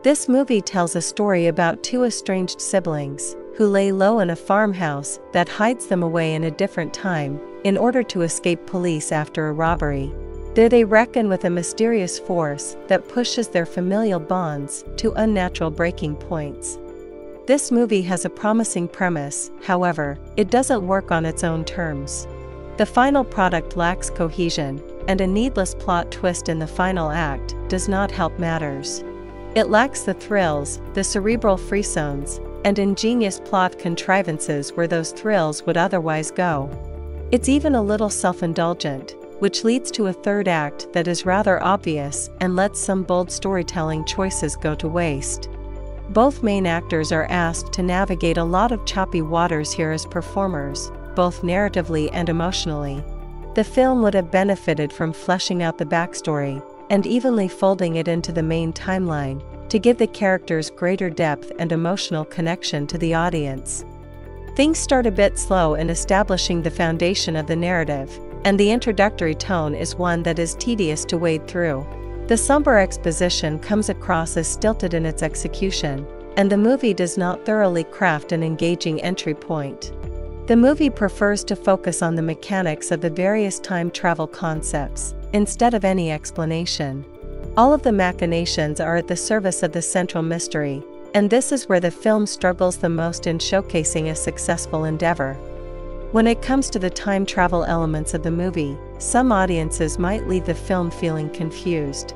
This movie tells a story about two estranged siblings who lay low in a farmhouse that hides them away in a different time in order to escape police after a robbery. There they reckon with a mysterious force that pushes their familial bonds to unnatural breaking points. This movie has a promising premise, however, it doesn't work on its own terms. The final product lacks cohesion, and a needless plot twist in the final act does not help matters. It lacks the thrills, the cerebral frisons, and ingenious plot contrivances where those thrills would otherwise go. It's even a little self-indulgent, which leads to a third act that is rather obvious and lets some bold storytelling choices go to waste. Both main actors are asked to navigate a lot of choppy waters here as performers, both narratively and emotionally. The film would have benefited from fleshing out the backstory and evenly folding it into the main timeline to give the characters greater depth and emotional connection to the audience. Things start a bit slow in establishing the foundation of the narrative, and the introductory tone is one that is tedious to wade through. The somber exposition comes across as stilted in its execution, and the movie does not thoroughly craft an engaging entry point. The movie prefers to focus on the mechanics of the various time travel concepts, instead of any explanation. All of the machinations are at the service of the central mystery, and this is where the film struggles the most in showcasing a successful endeavor. When it comes to the time travel elements of the movie, some audiences might leave the film feeling confused.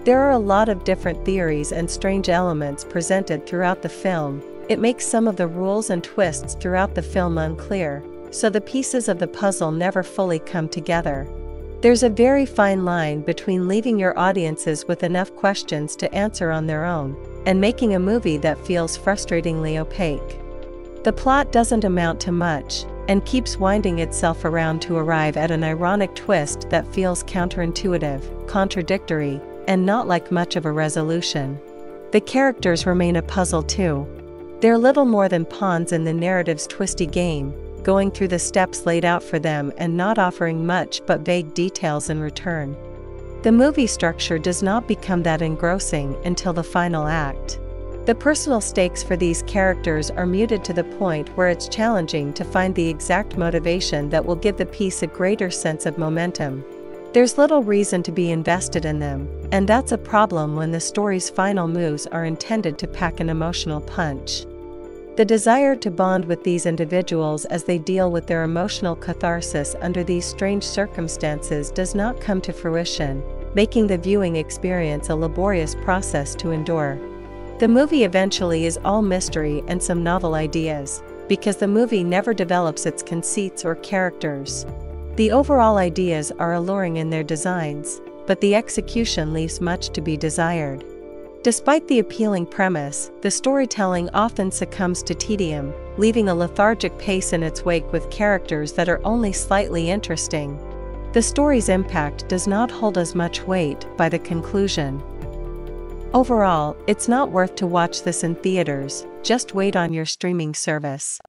There are a lot of different theories and strange elements presented throughout the film. It makes some of the rules and twists throughout the film unclear, so the pieces of the puzzle never fully come together. There's a very fine line between leaving your audiences with enough questions to answer on their own, and making a movie that feels frustratingly opaque. The plot doesn't amount to much, and keeps winding itself around to arrive at an ironic twist that feels counterintuitive, contradictory, and not like much of a resolution. The characters remain a puzzle too. They're little more than pawns in the narrative's twisty game, going through the steps laid out for them and not offering much but vague details in return. The movie structure does not become that engrossing until the final act. The personal stakes for these characters are muted to the point where it's challenging to find the exact motivation that will give the piece a greater sense of momentum. There's little reason to be invested in them, and that's a problem when the story's final moves are intended to pack an emotional punch. The desire to bond with these individuals as they deal with their emotional catharsis under these strange circumstances does not come to fruition, making the viewing experience a laborious process to endure. The movie eventually is all mystery and some novel ideas, because the movie never develops its conceits or characters. The overall ideas are alluring in their designs, but the execution leaves much to be desired. Despite the appealing premise, the storytelling often succumbs to tedium, leaving a lethargic pace in its wake with characters that are only slightly interesting. The story's impact does not hold as much weight by the conclusion. Overall, it's not worth to watch this in theaters, just wait on your streaming service.